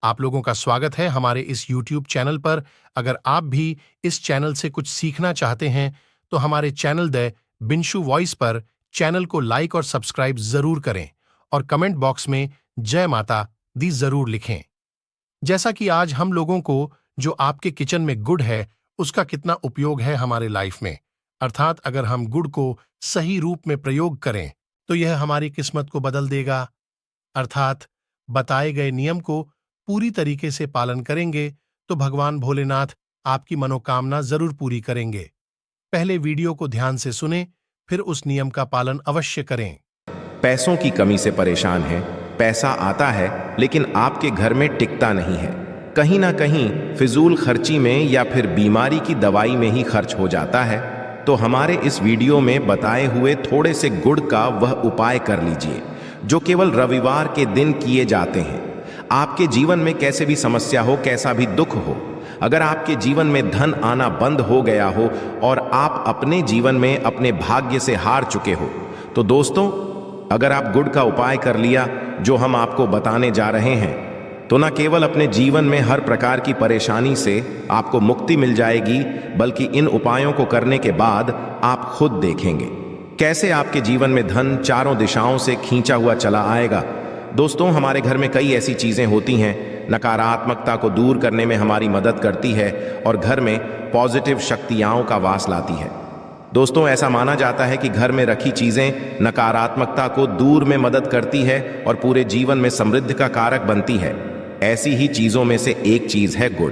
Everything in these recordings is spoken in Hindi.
आप लोगों का स्वागत है हमारे इस YouTube चैनल पर। अगर आप भी इस चैनल से कुछ सीखना चाहते हैं, तो हमारे चैनल द बिंशु वॉइस पर चैनल को लाइक और सब्सक्राइब जरूर करें और कमेंट बॉक्स में जय माता दी जरूर लिखें। जैसा कि आज हम लोगों को जो आपके किचन में गुड़ है, उसका कितना उपयोग है हमारे लाइफ में, अर्थात अगर हम गुड़ को सही रूप में प्रयोग करें, तो यह हमारी किस्मत को बदल देगा। अर्थात बताए गए नियम को पूरी तरीके से पालन करेंगे तो भगवान भोलेनाथ आपकी मनोकामना जरूर पूरी करेंगे। पहले वीडियो को ध्यान से सुनें, फिर उस नियम का पालन अवश्य करें। पैसों की कमी से परेशान हैं, पैसा आता है लेकिन आपके घर में टिकता नहीं है। कहीं ना कहीं फिजूल खर्ची में या फिर बीमारी की दवाई में ही खर्च हो जाता है। तो हमारे इस वीडियो में बताए हुए थोड़े से गुड़ का वह उपाय कर लीजिए जो केवल रविवार के दिन किए जाते हैं। आपके जीवन में कैसे भी समस्या हो, कैसा भी दुख हो, अगर आपके जीवन में धन आना बंद हो गया हो और आप अपने जीवन में अपने भाग्य से हार चुके हो, तो दोस्तों अगर आप गुड़ का उपाय कर लिया जो हम आपको बताने जा रहे हैं, तो न केवल अपने जीवन में हर प्रकार की परेशानी से आपको मुक्ति मिल जाएगी, बल्कि इन उपायों को करने के बाद आप खुद देखेंगे कैसे आपके जीवन में धन चारों दिशाओं से खींचा हुआ चला आएगा। दोस्तों हमारे घर में कई ऐसी चीजें होती हैं, नकारात्मकता को दूर करने में हमारी मदद करती है और घर में पॉजिटिव शक्तियां का वास लाती है। दोस्तों ऐसा माना जाता है कि घर में रखी चीजें नकारात्मकता को दूर में मदद करती है और पूरे जीवन में समृद्धि का कारक बनती है। ऐसी ही चीजों में से एक चीज है गुड़।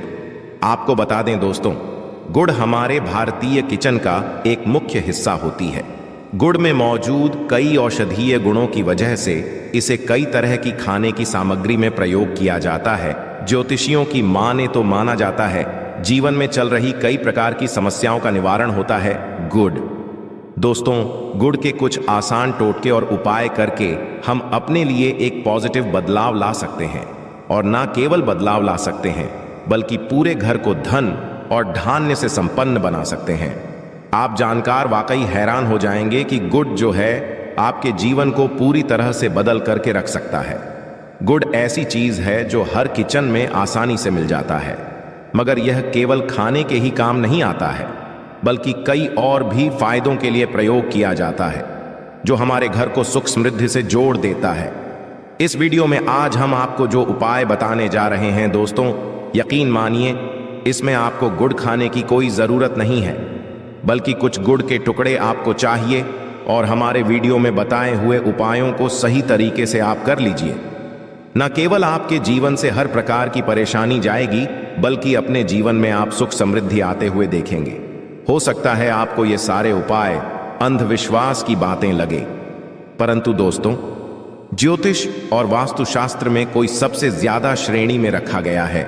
आपको बता दें दोस्तों, गुड़ हमारे भारतीय किचन का एक मुख्य हिस्सा होती है। गुड़ में मौजूद कई औषधीय गुणों की वजह से इसे कई तरह की खाने की सामग्री में प्रयोग किया जाता है। ज्योतिषियों की माने तो माना जाता है जीवन में चल रही कई प्रकार की समस्याओं का निवारण होता है गुड़। दोस्तों गुड़ के कुछ आसान टोटके और उपाय करके हम अपने लिए एक पॉजिटिव बदलाव ला सकते हैं, और ना केवल बदलाव ला सकते हैं बल्कि पूरे घर को धन और धान्य से संपन्न बना सकते हैं। आप जानकर वाकई हैरान हो जाएंगे कि गुड़ जो है आपके जीवन को पूरी तरह से बदल करके रख सकता है। गुड़ ऐसी चीज है जो हर किचन में आसानी से मिल जाता है, मगर यह केवल खाने के ही काम नहीं आता है, बल्कि कई और भी फायदों के लिए प्रयोग किया जाता है जो हमारे घर को सुख समृद्धि से जोड़ देता है। इस वीडियो में आज हम आपको जो उपाय बताने जा रहे हैं दोस्तों, यकीन मानिए इसमें आपको गुड़ खाने की कोई जरूरत नहीं है, बल्कि कुछ गुड़ के टुकड़े आपको चाहिए और हमारे वीडियो में बताए हुए उपायों को सही तरीके से आप कर लीजिए। न केवल आपके जीवन से हर प्रकार की परेशानी जाएगी, बल्कि अपने जीवन में आप सुख समृद्धि आते हुए देखेंगे। हो सकता है आपको ये सारे उपाय अंधविश्वास की बातें लगे, परंतु दोस्तों ज्योतिष और वास्तुशास्त्र में कोई सबसे ज्यादा श्रेणी में रखा गया है।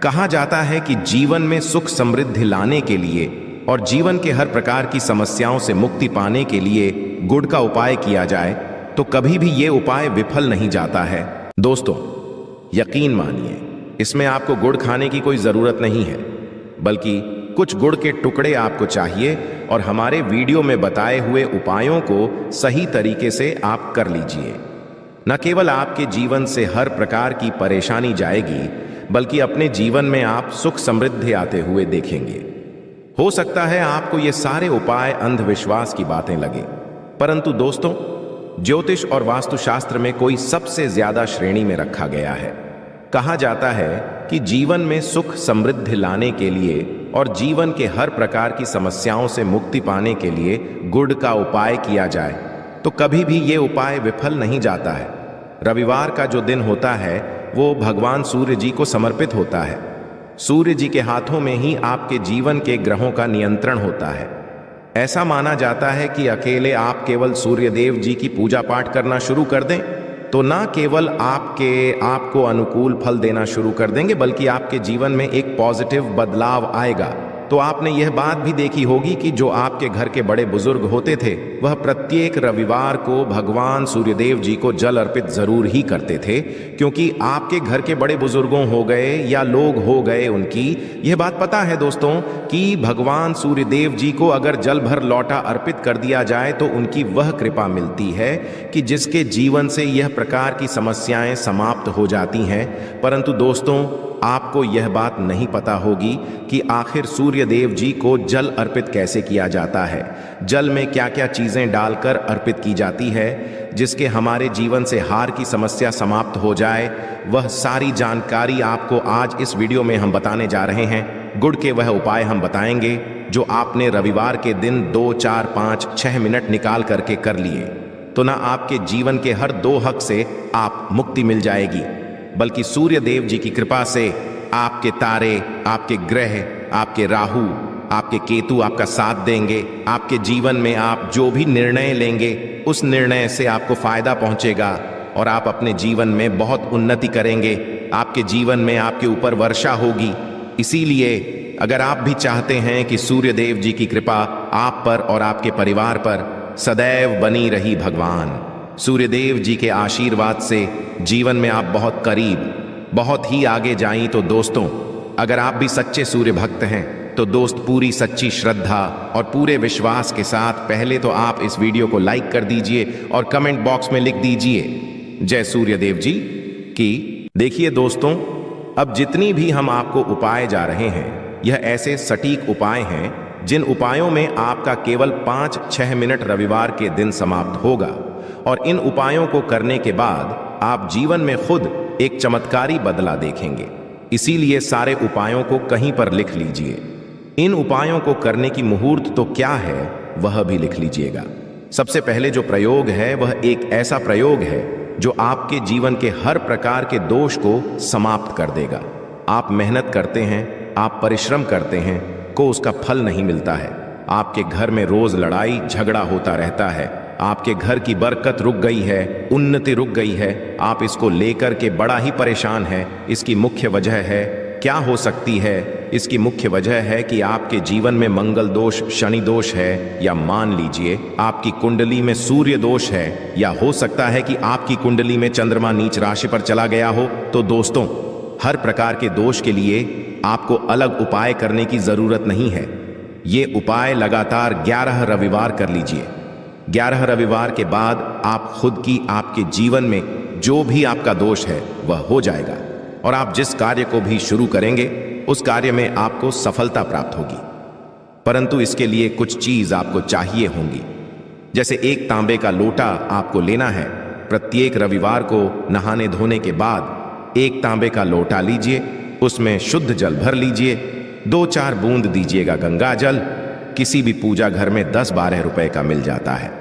कहा जाता है कि जीवन में सुख समृद्धि लाने के लिए और जीवन के हर प्रकार की समस्याओं से मुक्ति पाने के लिए गुड़ का उपाय किया जाए तो कभी भी ये उपाय विफल नहीं जाता है। दोस्तों यकीन मानिए इसमें आपको गुड़ खाने की कोई जरूरत नहीं है, बल्कि कुछ गुड़ के टुकड़े आपको चाहिए और हमारे वीडियो में बताए हुए उपायों को सही तरीके से आप कर लीजिए। न केवल आपके जीवन से हर प्रकार की परेशानी जाएगी, बल्कि अपने जीवन में आप सुख समृद्धि आते हुए देखेंगे। हो सकता है आपको ये सारे उपाय अंधविश्वास की बातें लगे, परंतु दोस्तों ज्योतिष और वास्तुशास्त्र में कोई सबसे ज्यादा श्रेणी में रखा गया है। कहा जाता है कि जीवन में सुख समृद्धि लाने के लिए और जीवन के हर प्रकार की समस्याओं से मुक्ति पाने के लिए गुड़ का उपाय किया जाए तो कभी भी ये उपाय विफल नहीं जाता है। रविवार का जो दिन होता है वो भगवान सूर्य जी को समर्पित होता है। सूर्य जी के हाथों में ही आपके जीवन के ग्रहों का नियंत्रण होता है। ऐसा माना जाता है कि अकेले आप केवल सूर्य देव जी की पूजा पाठ करना शुरू कर दें तो ना केवल आपको अनुकूल फल देना शुरू कर देंगे, बल्कि आपके जीवन में एक पॉजिटिव बदलाव आएगा। तो आपने यह बात भी देखी होगी कि जो आपके घर के बड़े बुजुर्ग होते थे वह प्रत्येक रविवार को भगवान सूर्यदेव जी को जल अर्पित जरूर ही करते थे, क्योंकि आपके घर के बड़े बुजुर्गों हो गए या लोग हो गए उनकी यह बात पता है दोस्तों कि भगवान सूर्यदेव जी को अगर जल भर लौटा अर्पित कर दिया जाए तो उनकी वह कृपा मिलती है कि जिसके जीवन से यह प्रकार की समस्याएं समाप्त हो जाती हैं। परंतु दोस्तों, आपको यह बात नहीं पता होगी कि आखिर सूर्यदेव जी को जल अर्पित कैसे किया जाता है, जल में क्या क्या चीजें डालकर अर्पित की जाती है जिसके हमारे जीवन से हार की समस्या समाप्त हो जाए। वह सारी जानकारी आपको आज इस वीडियो में हम बताने जा रहे हैं। गुड़ के वह उपाय हम बताएंगे जो आपने रविवार के दिन 2, 4, 5, 6 मिनट निकाल करके कर लिए तो ना आपके जीवन के हर 2 हक से आप मुक्ति मिल जाएगी, बल्कि सूर्यदेव जी की कृपा से आपके तारे, आपके ग्रह, आपके राहु, आपके केतु आपका साथ देंगे। आपके जीवन में आप जो भी निर्णय लेंगे उस निर्णय से आपको फायदा पहुंचेगा और आप अपने जीवन में बहुत उन्नति करेंगे। आपके जीवन में आपके ऊपर वर्षा होगी। इसीलिए अगर आप भी चाहते हैं कि सूर्यदेव जी की कृपा आप पर और आपके परिवार पर सदैव बनी रही, भगवान सूर्यदेव जी के आशीर्वाद से जीवन में आप बहुत करीब, बहुत ही आगे जाएं, तो दोस्तों अगर आप भी सच्चे सूर्य भक्त हैं तो दोस्त पूरी सच्ची श्रद्धा और पूरे विश्वास के साथ पहले तो आप इस वीडियो को लाइक कर दीजिए और कमेंट बॉक्स में लिख दीजिए जय सूर्यदेव जी की। देखिए दोस्तों, अब जितनी भी हम आपको उपाय जा रहे हैं यह ऐसे सटीक उपाय हैं जिन उपायों में आपका केवल 5-6 मिनट रविवार के दिन समाप्त होगा और इन उपायों को करने के बाद आप जीवन में खुद एक चमत्कारी बदला देखेंगे। इसीलिए सारे उपायों को कहीं पर लिख लीजिए। इन उपायों को करने की मुहूर्त तो क्या है वह भी लिख लीजिएगा। सबसे पहले जो प्रयोग है वह एक ऐसा प्रयोग है जो आपके जीवन के हर प्रकार के दोष को समाप्त कर देगा। आप मेहनत करते हैं, आप परिश्रम करते हैं को उसका फल नहीं मिलता है। आपके घर में रोज लड़ाई झगड़ा होता रहता है, आपके घर की बरकत रुक गई है, उन्नति रुक गई है, आप इसको लेकर के बड़ा ही परेशान हैं। इसकी मुख्य वजह है, क्या हो सकती है? इसकी मुख्य वजह है कि आपके जीवन में मंगल दोष, शनि दोष है, या मान लीजिए आपकी कुंडली में सूर्य दोष है, या हो सकता है कि आपकी कुंडली में चंद्रमा नीच राशि पर चला गया हो। तो दोस्तों, हर प्रकार के दोष के लिए आपको अलग उपाय करने की जरूरत नहीं है। ये उपाय लगातार 11 रविवार कर लीजिए। 11 रविवार के बाद आप खुद की आपके जीवन में जो भी आपका दोष है वह हो जाएगा और आप जिस कार्य को भी शुरू करेंगे उस कार्य में आपको सफलता प्राप्त होगी। परंतु इसके लिए कुछ चीज आपको चाहिए होंगी। जैसे एक तांबे का लोटा आपको लेना है। प्रत्येक रविवार को नहाने धोने के बाद एक तांबे का लोटा लीजिए, उसमें शुद्ध जल भर लीजिए, 2-4 बूंद दीजिएगा गंगा जल। किसी भी पूजा घर में 10-12 रुपए का मिल जाता है।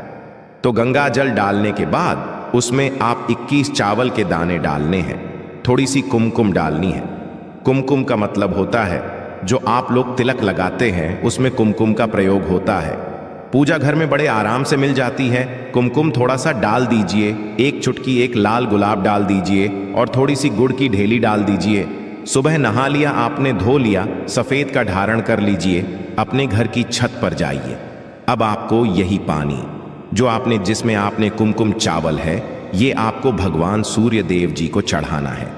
तो गंगा जल डालने के बाद उसमें आप 21 चावल के दाने डालने हैं। थोड़ी सी कुमकुम डालनी है। कुमकुम का मतलब होता है जो आप लोग तिलक लगाते हैं उसमें कुमकुम का प्रयोग होता है। पूजा घर में बड़े आराम से मिल जाती है। कुमकुम थोड़ा सा डाल दीजिए, एक चुटकी एक लाल गुलाब डाल दीजिए और थोड़ी सी गुड़ की ढेली डाल दीजिए। सुबह नहा लिया आपने, धो लिया, सफेद का धारण कर लीजिए, अपने घर की छत पर जाइए। अब आपको यही पानी जो आपने जिसमें आपने कुमकुम चावल है ये आपको भगवान सूर्यदेव जी को चढ़ाना है।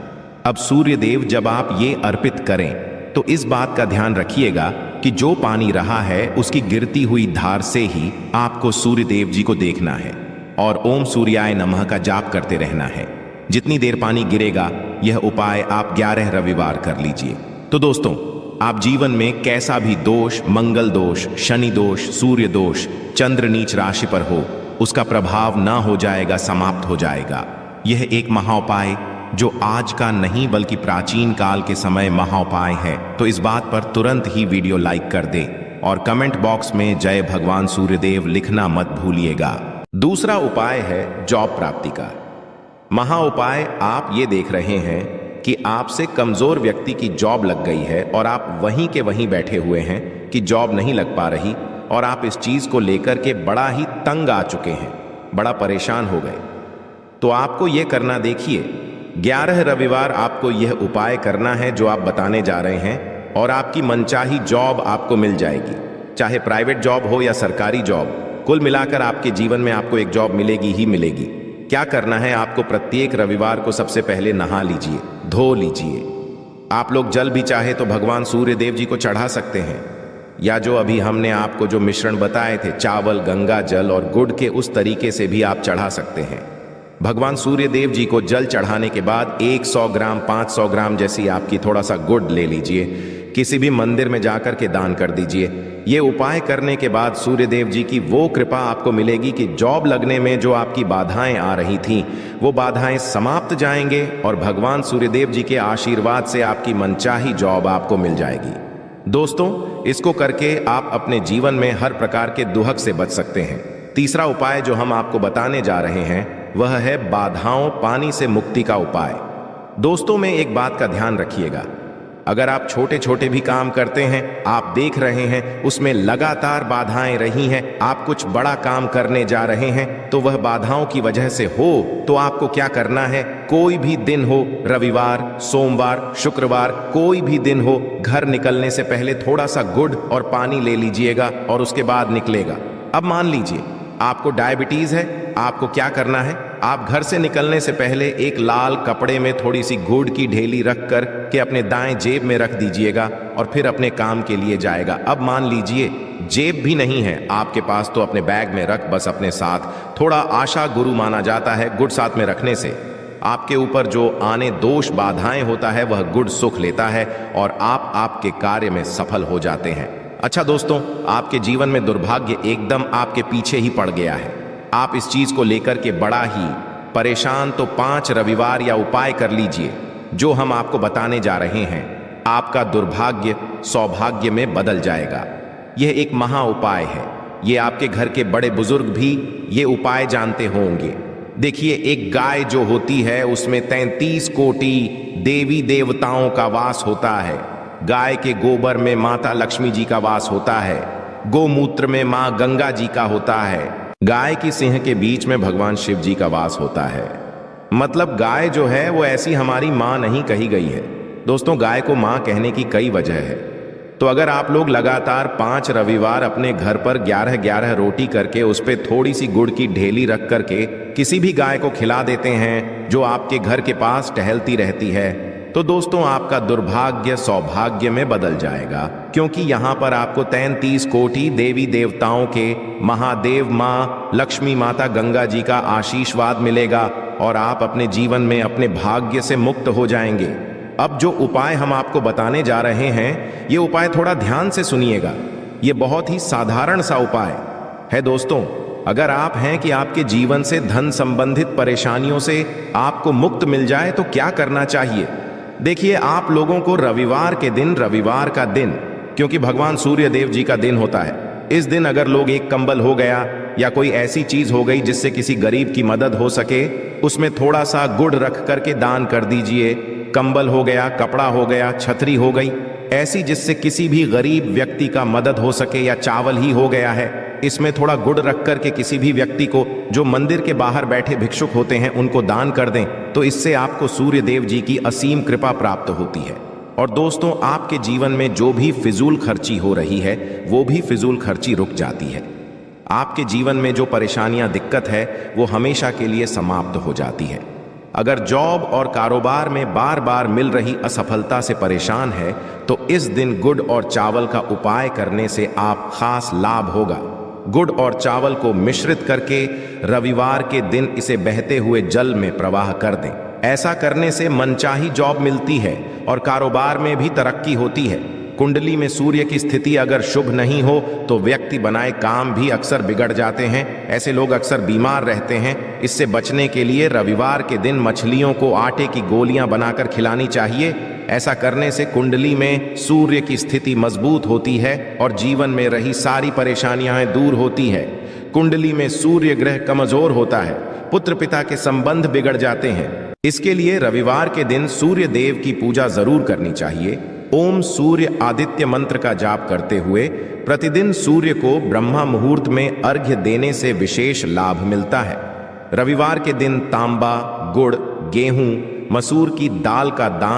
अब सूर्यदेव जब आप ये अर्पित करें तो इस बात का ध्यान रखिएगा कि जो पानी रहा है उसकी गिरती हुई धार से ही आपको सूर्यदेव जी को देखना है और ओम सूर्याय नमः का जाप करते रहना है। जितनी देर पानी गिरेगा यह उपाय आप 11 रविवार कर लीजिए। तो दोस्तों, आप जीवन में कैसा भी दोष, मंगल दोष, शनि दोष, सूर्य दोष, चंद्र नीच राशि पर हो, उसका प्रभाव ना हो जाएगा, समाप्त हो जाएगा। यह एक महाउपाय जो आज का नहीं बल्कि प्राचीन काल के समय महाउपाय है। तो इस बात पर तुरंत ही वीडियो लाइक कर दें और कमेंट बॉक्स में जय भगवान सूर्यदेव लिखना मत भूलिएगा। दूसरा उपाय है जॉब प्राप्ति का। महाउपाय आप ये देख रहे हैं कि आपसे कमजोर व्यक्ति की जॉब लग गई है और आप वहीं के वहीं बैठे हुए हैं कि जॉब नहीं लग पा रही और आप इस चीज को लेकर के बड़ा ही तंग आ चुके हैं, बड़ा परेशान हो गए। तो आपको यह करना, देखिए 11 रविवार आपको यह उपाय करना है जो आप बताने जा रहे हैं और आपकी मनचाही जॉब आपको मिल जाएगी, चाहे प्राइवेट जॉब हो या सरकारी जॉब। कुल मिलाकर आपके जीवन में आपको एक जॉब मिलेगी ही मिलेगी। क्या करना है, आपको प्रत्येक रविवार को सबसे पहले नहा लीजिए, धो लीजिए। आप लोग जल भी चाहे तो भगवान सूर्य देव जी को चढ़ा सकते हैं, या जो अभी हमने आपको जो मिश्रण बताए थे, चावल, गंगा जल और गुड़ के, उस तरीके से भी आप चढ़ा सकते हैं। भगवान सूर्य देव जी को जल चढ़ाने के बाद 100 ग्राम 500 ग्राम जैसी आपकी थोड़ा सा गुड़ ले लीजिए, किसी भी मंदिर में जाकर के दान कर दीजिए। ये उपाय करने के बाद सूर्य देव जी की वो कृपा आपको मिलेगी कि जॉब लगने में जो आपकी बाधाएं आ रही थीं, वो बाधाएं समाप्त जाएंगे और भगवान सूर्य देव जी के आशीर्वाद से आपकी मनचाही जॉब आपको मिल जाएगी। दोस्तों, इसको करके आप अपने जीवन में हर प्रकार के दुहक से बच सकते हैं। तीसरा उपाय जो हम आपको बताने जा रहे हैं वह है बाधाओं पानी से मुक्ति का उपाय। दोस्तों, में एक बात का ध्यान रखिएगा, अगर आप छोटे छोटे भी काम करते हैं, आप देख रहे हैं उसमें लगातार बाधाएं रही हैं, आप कुछ बड़ा काम करने जा रहे हैं तो वह बाधाओं की वजह से हो, तो आपको क्या करना है, कोई भी दिन हो, रविवार, सोमवार, शुक्रवार, कोई भी दिन हो, घर निकलने से पहले थोड़ा सा गुड़ और पानी ले लीजिएगा और उसके बाद निकलेगा। अब मान लीजिए आपको डायबिटीज है, आपको क्या करना है, आप घर से निकलने से पहले एक लाल कपड़े में थोड़ी सी गुड़ की ढेली रख कर के अपने दाएं जेब में रख दीजिएगा और फिर अपने काम के लिए जाएगा। अब मान लीजिए जेब भी नहीं है आपके पास, तो अपने बैग में रख बस अपने साथ। थोड़ा आशा गुरु माना जाता है गुड़ साथ में रखने से। आपके ऊपर जो आने दोष बाधाएं होता है वह गुड़ सुख लेता है और आप आपके कार्य में सफल हो जाते हैं। अच्छा दोस्तों, आपके जीवन में दुर्भाग्य एकदम आपके पीछे ही पड़ गया है, आप इस चीज को लेकर के बड़ा ही परेशान, तो 5 रविवार या उपाय कर लीजिए जो हम आपको बताने जा रहे हैं। आपका दुर्भाग्य सौभाग्य में बदल जाएगा। यह एक महा उपाय है, ये आपके घर के बड़े बुजुर्ग भी ये उपाय जानते होंगे। देखिए, एक गाय जो होती है उसमें 33 कोटि देवी देवताओं का वास होता है। गाय के गोबर में माता लक्ष्मी जी का वास होता है, गोमूत्र में मां गंगा जी का होता है, गाय की सिंह के बीच में भगवान शिव जी का वास होता है। मतलब गाय जो है वो ऐसी हमारी मां नहीं कही गई है। दोस्तों, गाय को मां कहने की कई वजह है। तो अगर आप लोग लगातार 5 रविवार अपने घर पर 11-11 रोटी करके उस पर थोड़ी सी गुड़ की ढेली रख करके किसी भी गाय को खिला देते हैं जो आपके घर के पास टहलती रहती है, तो दोस्तों आपका दुर्भाग्य सौभाग्य में बदल जाएगा, क्योंकि यहाँ पर आपको 33 कोटि देवी देवताओं के महादेव माँ लक्ष्मी माता गंगा जी का आशीर्वाद मिलेगा और आप अपने जीवन में अपने भाग्य से मुक्त हो जाएंगे। अब जो उपाय हम आपको बताने जा रहे हैं, ये उपाय थोड़ा ध्यान से सुनिएगा। ये बहुत ही साधारण सा उपाय है। दोस्तों, अगर आप हैं कि आपके जीवन से धन संबंधित परेशानियों से आपको मुक्त मिल जाए तो क्या करना चाहिए। देखिए, आप लोगों को रविवार के दिन, रविवार का दिन क्योंकि भगवान सूर्य देव जी का दिन होता है, इस दिन अगर लोग एक कंबल हो गया या कोई ऐसी चीज हो गई जिससे किसी गरीब की मदद हो सके, उसमें थोड़ा सा गुड़ रख करके दान कर दीजिए। कंबल हो गया, कपड़ा हो गया, छतरी हो गई, ऐसी जिससे किसी भी गरीब व्यक्ति का मदद हो सके, या चावल ही हो गया है, इसमें थोड़ा गुड़ रख करके किसी भी व्यक्ति को जो मंदिर के बाहर बैठे भिक्षुक होते हैं उनको दान कर दें, तो इससे आपको सूर्य देव जी की असीम कृपा प्राप्त होती है। और दोस्तों, आपके जीवन में जो भी फिजूल खर्ची हो रही है वो भी फिजूल खर्ची रुक जाती है। आपके जीवन में जो परेशानियां, दिक्कत है वो हमेशा के लिए समाप्त हो जाती है। अगर जॉब और कारोबार में बार बार मिल रही असफलता से परेशान है तो इस दिन गुड़ और चावल का उपाय करने से आप खास लाभ होगा। गुड़ और चावल को मिश्रित करके रविवार के दिन इसे बहते हुए जल में प्रवाह कर दें। ऐसा करने से मनचाही जॉब मिलती है और कारोबार में भी तरक्की होती है। कुंडली में सूर्य की स्थिति अगर शुभ नहीं हो तो व्यक्ति बनाए काम भी अक्सर बिगड़ जाते हैं। ऐसे लोग अक्सर बीमार रहते हैं। इससे बचने के लिए रविवार के दिन मछलियों को आटे की गोलियां बनाकर खिलानी चाहिए। ऐसा करने से कुंडली में सूर्य की स्थिति मजबूत होती है और जीवन में रही सारी परेशानियां दूर होती है। कुंडली में सूर्य ग्रह कमजोर होता है, पुत्र पिता के संबंध बिगड़ जाते हैं। इसके लिए रविवार के दिन सूर्य देव की पूजा जरूर करनी चाहिए। ओम सूर्य आदित्य मंत्र का जाप करते हुए प्रतिदिन सूर्य को ब्रह्मा मुहूर्त में अर्घ्य देने से विशेष लाभ मिलता है। रविवार के दिन तांबा, गुड़, गेहूं, मसूर की दाल का दान